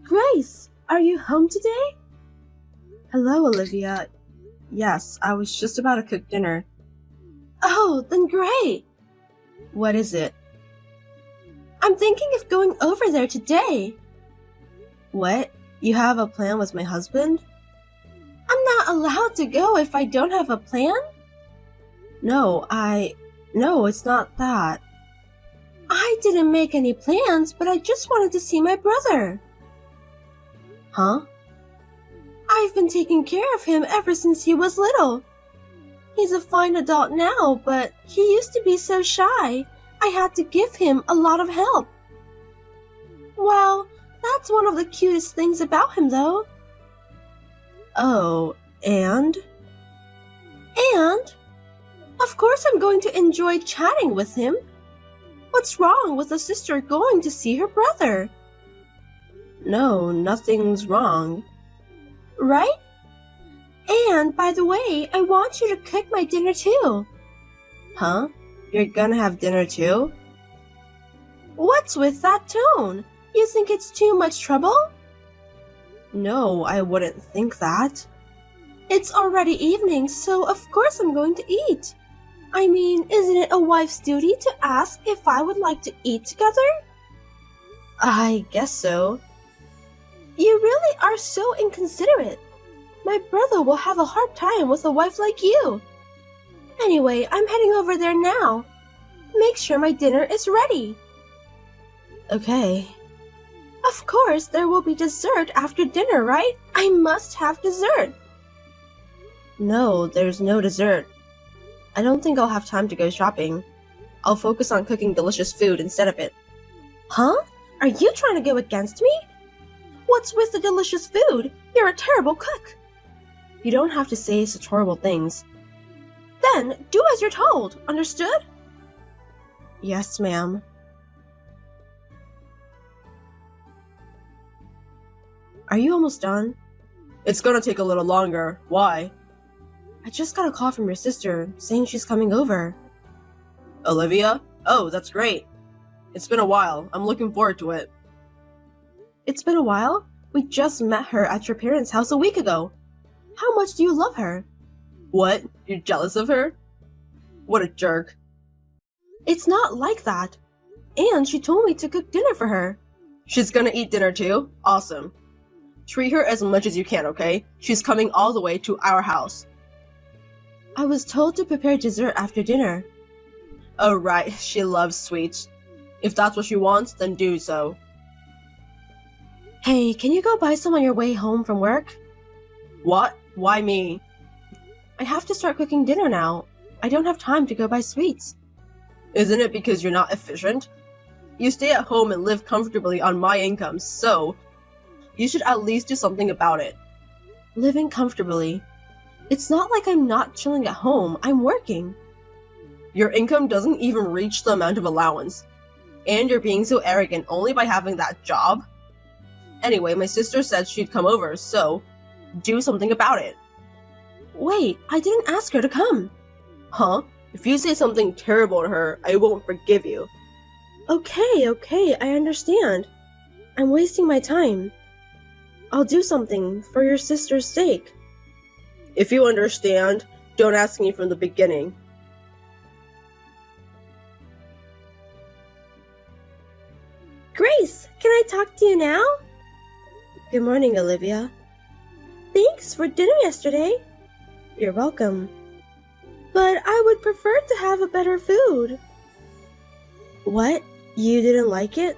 Grace, are you home today? Hello, Olivia. Yes, I was just about to cook dinner. Oh, then great. What is it? I'm thinking of going over there today. What? You have a plan with my husband? I'm not allowed to go if I don't have a plan? No, it's not that. I didn't make any plans, but I just wanted to see my brother. Huh? I've been taking care of him ever since he was little. He's a fine adult now, but he used to be so shy. I had to give him a lot of help. Well, that's one of the cutest things about him, though. Oh, and? And? Of course I'm going to enjoy chatting with him. What's wrong with a sister going to see her brother? No, nothing's wrong. Right? And, by the way, I want you to cook my dinner too. Huh? You're gonna have dinner too? What's with that tone? You think it's too much trouble? No, I wouldn't think that. It's already evening, so of course I'm going to eat. I mean, isn't it a wife's duty to ask if I would like to eat together? I guess so. You really are so inconsiderate. My brother will have a hard time with a wife like you. Anyway, I'm heading over there now. Make sure my dinner is ready. Okay. Of course, there will be dessert after dinner, right? I must have dessert. No, there's no dessert. I don't think I'll have time to go shopping. I'll focus on cooking delicious food instead of it. Huh? Are you trying to go against me? What's with the delicious food? You're a terrible cook. You don't have to say such horrible things. Then, do as you're told, understood? Yes, ma'am. Are you almost done? It's gonna take a little longer. Why? I just got a call from your sister saying she's coming over. Olivia? Oh, that's great. It's been a while. I'm looking forward to it. It's been a while? We just met her at your parents' house a week ago. How much do you love her? What? You're jealous of her? What a jerk. It's not like that. And she told me to cook dinner for her. She's gonna eat dinner too? Awesome. Treat her as much as you can, okay? She's coming all the way to our house. I was told to prepare dessert after dinner. Oh right, she loves sweets. If that's what she wants, then do so. Hey, can you go buy some on your way home from work? What? Why me? I have to start cooking dinner now. I don't have time to go buy sweets. Isn't it because you're not efficient? You stay at home and live comfortably on my income, so you should at least do something about it. Living comfortably? It's not like I'm not chilling at home. I'm working. Your income doesn't even reach the amount of allowance. And you're being so arrogant only by having that job? Anyway, my sister said she'd come over, so do something about it. Wait, I didn't ask her to come. Huh? If you say something terrible to her, I won't forgive you. Okay, I understand. I'm wasting my time. I'll do something for your sister's sake. If you understand, don't ask me from the beginning. Grace, can I talk to you now? Good morning, Olivia. Thanks for dinner yesterday. You're welcome. But I would prefer to have a better food. What? You didn't like it?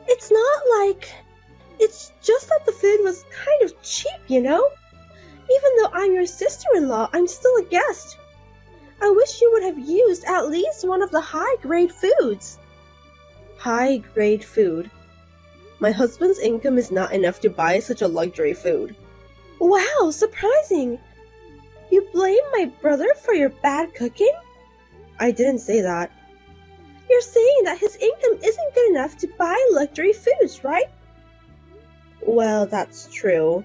It's not like... It's just that the food was kind of cheap, you know? Even though I'm your sister-in-law, I'm still a guest. I wish you would have used at least one of the high-grade foods. High-grade food? My husband's income is not enough to buy such a luxury food. Wow, surprising! You blame my brother for your bad cooking? I didn't say that. You're saying that his income isn't good enough to buy luxury foods, right? Well, that's true.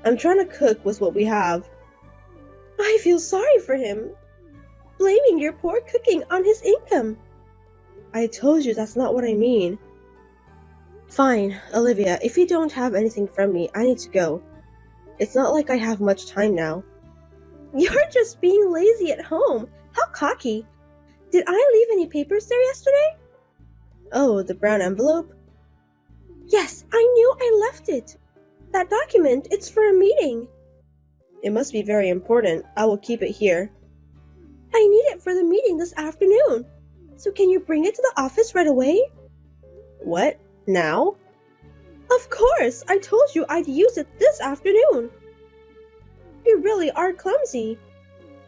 I'm trying to cook with what we have. I feel sorry for him. Blaming your poor cooking on his income. I told you that's not what I mean. Fine, Olivia, if you don't have anything from me, I need to go. It's not like I have much time now. You're just being lazy at home. How cocky. Did I leave any papers there yesterday? Oh, the brown envelope? Yes, I knew I left it. That document, it's for a meeting. It must be very important. I will keep it here. I need it for the meeting this afternoon. So can you bring it to the office right away? What? Now? Of course! I told you I'd use it this afternoon. You really are clumsy.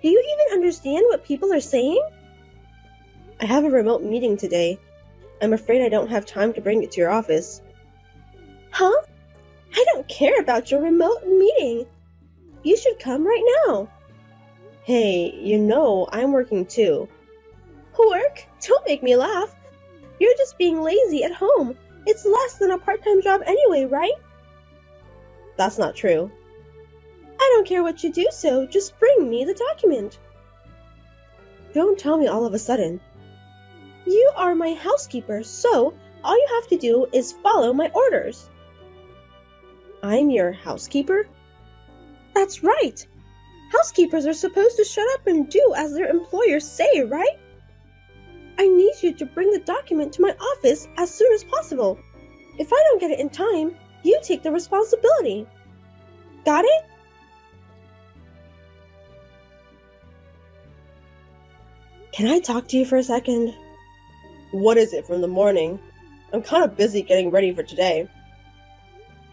Do you even understand what people are saying? I have a remote meeting today. I'm afraid I don't have time to bring it to your office. Huh? I don't care about your remote meeting. You should come right now. Hey, you know I'm working too. Work? Don't make me laugh. You're just being lazy at home. It's less than a part-time job anyway, right? That's not true. I don't care what you do, so just bring me the document. Don't tell me all of a sudden. You are my housekeeper, so all you have to do is follow my orders. I'm your housekeeper? That's right. Housekeepers are supposed to shut up and do as their employers say, right? I need you to bring the document to my office as soon as possible. If I don't get it in time, you take the responsibility. Got it? Can I talk to you for a second? What is it from the morning? I'm kind of busy getting ready for today.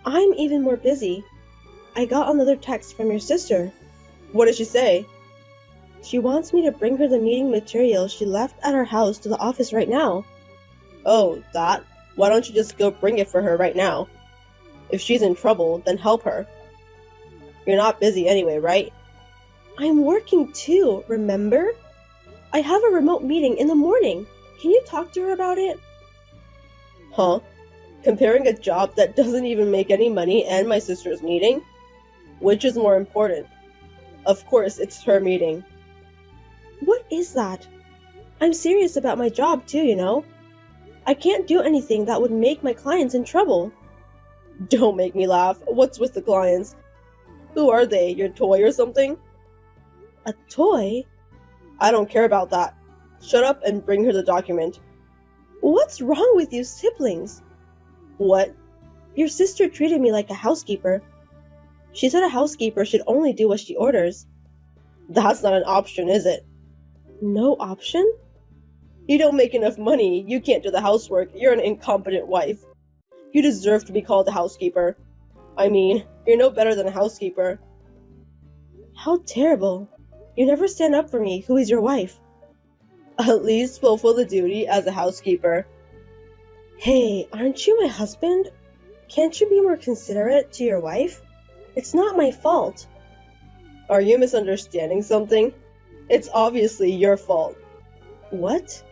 I'm even more busy. I got another text from your sister. What did she say? She wants me to bring her the meeting material she left at her house to the office right now. Oh, that? Why don't you just go bring it for her right now? If she's in trouble, then help her. You're not busy anyway, right? I'm working too, remember? I have a remote meeting in the morning. Can you talk to her about it? Huh? Comparing a job that doesn't even make any money and my sister's meeting? Which is more important? Of course, it's her meeting. What is that? I'm serious about my job too, you know. I can't do anything that would make my clients in trouble. Don't make me laugh. What's with the clients? Who are they? Your toy or something? A toy? I don't care about that. Shut up and bring her the document. What's wrong with you siblings? What? Your sister treated me like a housekeeper. She said a housekeeper should only do what she orders. That's not an option, is it? No option? You don't make enough money. You can't do the housework. You're an incompetent wife. You deserve to be called a housekeeper. I mean, you're no better than a housekeeper. How terrible. You never stand up for me, who is your wife. At least fulfill the duty as a housekeeper. Hey, aren't you my husband? Can't you be more considerate to your wife? It's not my fault. Are you misunderstanding something? It's obviously your fault. What?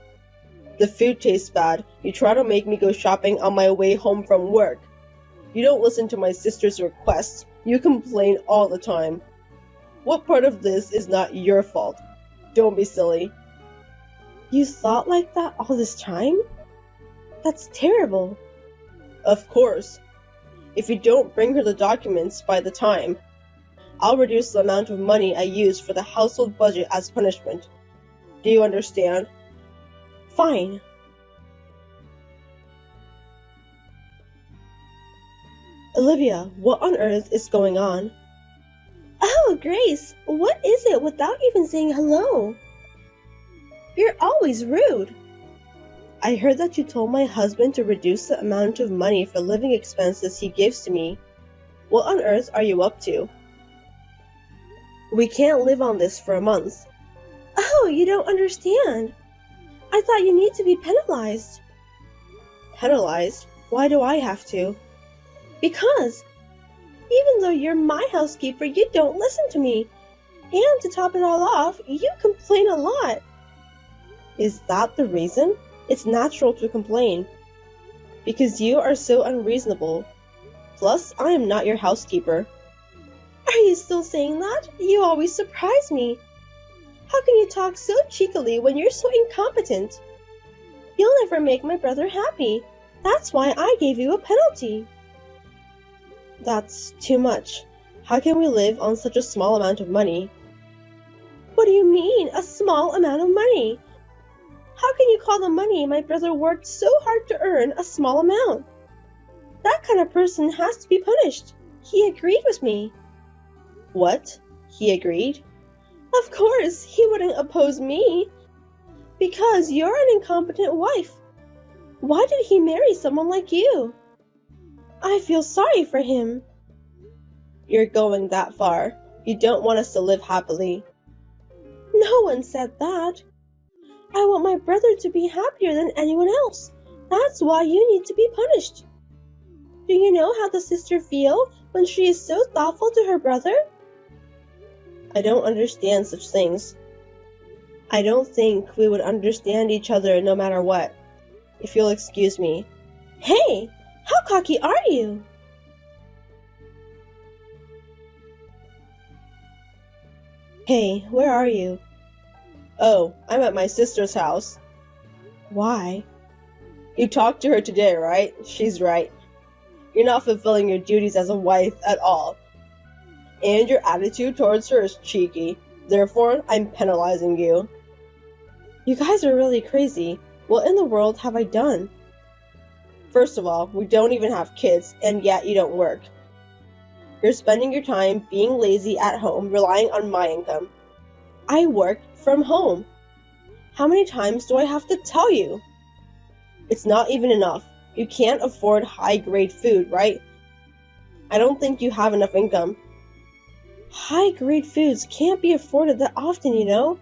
The food tastes bad. You try to make me go shopping on my way home from work. You don't listen to my sister's requests. You complain all the time. What part of this is not your fault? Don't be silly. You thought like that all this time? That's terrible. Of course. If you don't bring her the documents by the time, I'll reduce the amount of money I use for the household budget as punishment. Do you understand? Fine. Olivia, what on earth is going on? Oh, Grace, what is it without even saying hello? You're always rude. I heard that you told my husband to reduce the amount of money for living expenses he gives to me. What on earth are you up to? We can't live on this for a month. Oh, you don't understand. I thought you need to be penalized. Penalized? Why do I have to? Because even though you're my housekeeper, you don't listen to me. And to top it all off, you complain a lot. Is that the reason? It's natural to complain. Because you are so unreasonable. Plus, I am not your housekeeper. Are you still saying that? You always surprise me. How can you talk so cheekily when you're so incompetent? You'll never make my brother happy. That's why I gave you a penalty. That's too much. How can we live on such a small amount of money? What do you mean, a small amount of money? How can you call the money my brother worked so hard to earn a small amount? That kind of person has to be punished. He agreed with me. What? He agreed? Of course, he wouldn't oppose me. Because you're an incompetent wife. Why did he marry someone like you? I feel sorry for him. You're going that far. You don't want us to live happily. No one said that. I want my brother to be happier than anyone else. That's why you need to be punished. Do you know how the sister feels when she is so thoughtful to her brother? I don't understand such things. I don't think we would understand each other no matter what. If you'll excuse me. Hey, how cocky are you? Hey, where are you? Oh, I'm at my sister's house. Why? You talked to her today, right? She's right. You're not fulfilling your duties as a wife at all. And your attitude towards her is cheeky. Therefore, I'm penalizing you. You guys are really crazy. What in the world have I done? First of all, we don't even have kids, and yet you don't work. You're spending your time being lazy at home, relying on my income. I work from home. How many times do I have to tell you? It's not even enough. You can't afford high-grade food, right? I don't think you have enough income. High-grade foods can't be afforded that often, you know?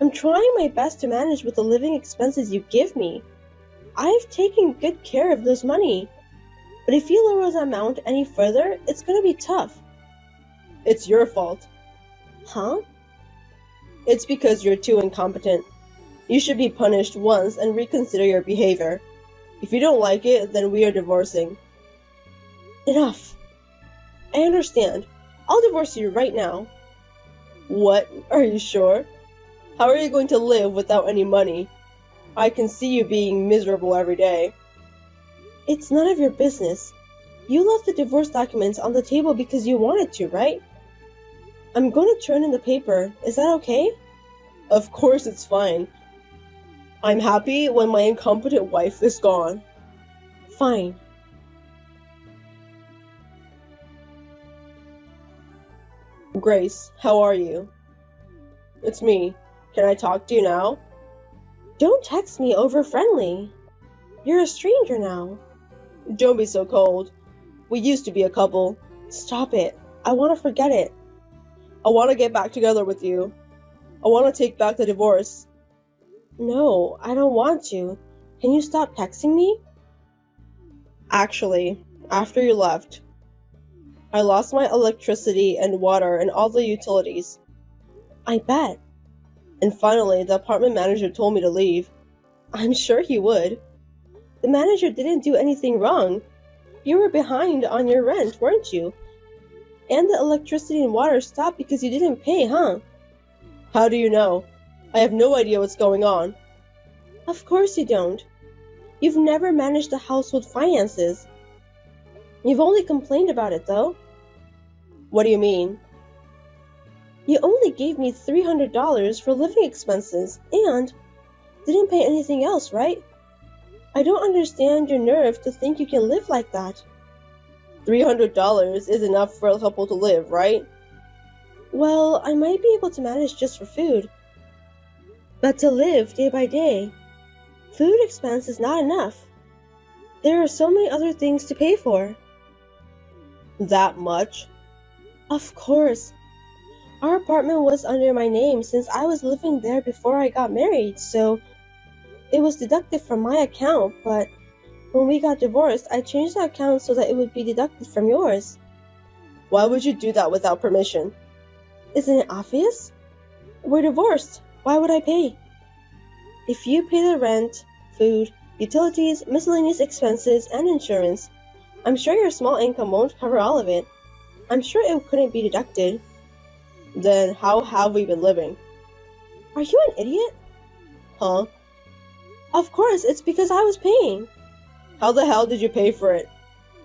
I'm trying my best to manage with the living expenses you give me. I've taken good care of this money. But if you lower the amount any further, it's gonna be tough. It's your fault. Huh? It's because you're too incompetent. You should be punished once and reconsider your behavior. If you don't like it, then we are divorcing. Enough. I understand. I'll divorce you right now. What? Are you sure? How are you going to live without any money? I can see you being miserable every day. It's none of your business. You left the divorce documents on the table because you wanted to, right? I'm going to turn in the paper. Is that okay? Of course it's fine. I'm happy when my incompetent wife is gone. Fine. Grace, how are you? It's me. Can I talk to you now? Don't text me over friendly. You're a stranger now. Don't be so cold. We used to be a couple. Stop it. I want to forget it. I want to get back together with you. I want to take back the divorce. No, I don't want to. Can you stop texting me? Actually, after you left, I lost my electricity and water and all the utilities. I bet. And finally, the apartment manager told me to leave. I'm sure he would. The manager didn't do anything wrong. You were behind on your rent, weren't you? And the electricity and water stopped because you didn't pay, huh? How do you know? I have no idea what's going on. Of course you don't. You've never managed the household finances. You've only complained about it, though. What do you mean? You only gave me $300 for living expenses and didn't pay anything else, right? I don't understand your nerve to think you can live like that. $300 is enough for a couple to live, right? Well, I might be able to manage just for food. But to live day by day, food expense is not enough. There are so many other things to pay for. That much? Of course. Our apartment was under my name since I was living there before I got married, so it was deducted from my account, but when we got divorced, I changed the account so that it would be deducted from yours. Why would you do that without permission? Isn't it obvious? We're divorced. Why would I pay? If you pay the rent, food, utilities, miscellaneous expenses, and insurance, I'm sure your small income won't cover all of it. I'm sure it couldn't be deducted. Then how have we been living? Are you an idiot? Huh? Of course, it's because I was paying. How the hell did you pay for it?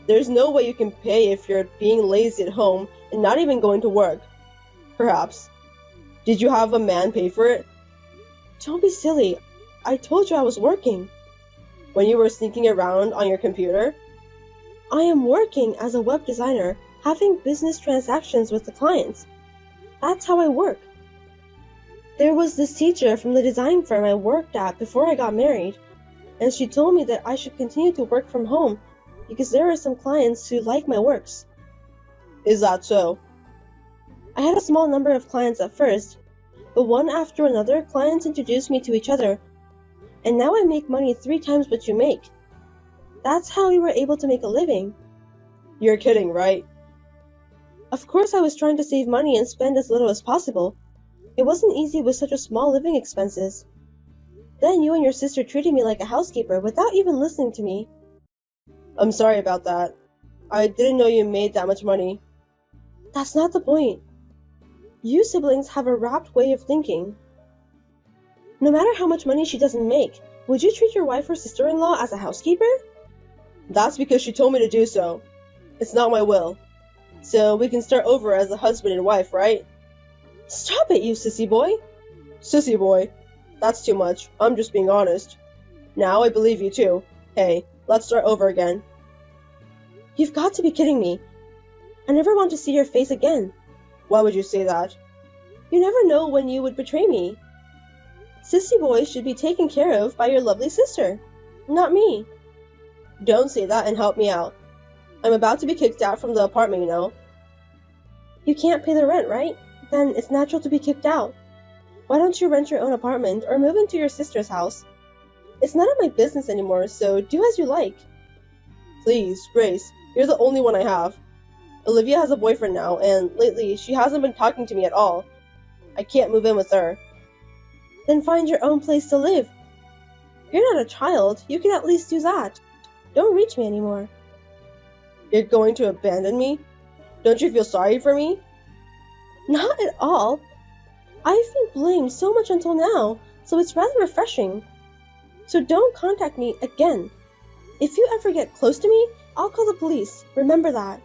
There's no way you can pay if you're being lazy at home and not even going to work. Perhaps. Did you have a man pay for it? Don't be silly. I told you I was working. When you were sneaking around on your computer? I am working as a web designer, having business transactions with the clients. That's how I work. There was this teacher from the design firm I worked at before I got married, and she told me that I should continue to work from home because there are some clients who like my works. Is that so? I had a small number of clients at first, but one after another, clients introduced me to each other, and now I make money 3 times what you make. That's how we were able to make a living. You're kidding, right? Of course I was trying to save money and spend as little as possible. It wasn't easy with such a small living expenses. Then you and your sister treated me like a housekeeper without even listening to me. I'm sorry about that. I didn't know you made that much money. That's not the point. You siblings have a wrapped way of thinking. No matter how much money she doesn't make, would you treat your wife or sister-in-law as a housekeeper? That's because she told me to do so. It's not my will. So we can start over as a husband and wife, right? Stop it, you sissy boy. Sissy boy? That's too much. I'm just being honest. Now I believe you too. Hey, let's start over again. You've got to be kidding me. I never want to see your face again. Why would you say that? You never know when you would betray me. Sissy boy should be taken care of by your lovely sister, not me. Don't say that and help me out. I'm about to be kicked out from the apartment, you know. You can't pay the rent, right? Then it's natural to be kicked out. Why don't you rent your own apartment or move into your sister's house? It's none of my business anymore, so do as you like. Please, Grace, you're the only one I have. Olivia has a boyfriend now, and lately she hasn't been talking to me at all. I can't move in with her. Then find your own place to live. You're not a child, you can at least do that. Don't reach me anymore. You're going to abandon me? Don't you feel sorry for me? Not at all. I've been blamed so much until now, so it's rather refreshing. So don't contact me again. If you ever get close to me, I'll call the police. Remember that.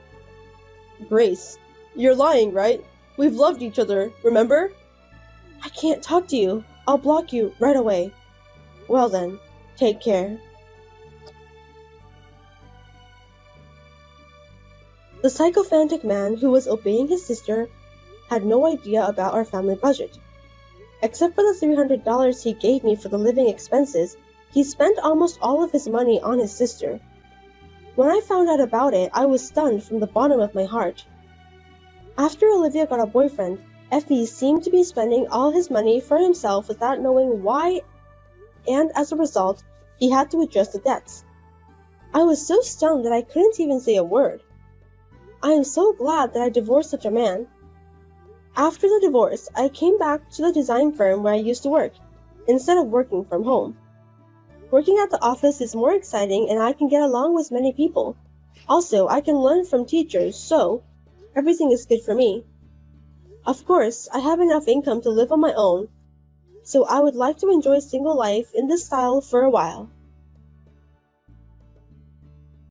Grace, you're lying, right? We've loved each other, remember? I can't talk to you. I'll block you right away. Well then, take care. The sycophantic man who was obeying his sister had no idea about our family budget. Except for the $300 he gave me for the living expenses, he spent almost all of his money on his sister. When I found out about it, I was stunned from the bottom of my heart. After Olivia got a boyfriend, Effie seemed to be spending all his money for himself without knowing why, and as a result, he had to address the debts. I was so stunned that I couldn't even say a word. I am so glad that I divorced such a man. After the divorce, I came back to the design firm where I used to work, instead of working from home. Working at the office is more exciting and I can get along with many people. Also, I can learn from teachers, so everything is good for me. Of course, I have enough income to live on my own, so I would like to enjoy single life in this style for a while.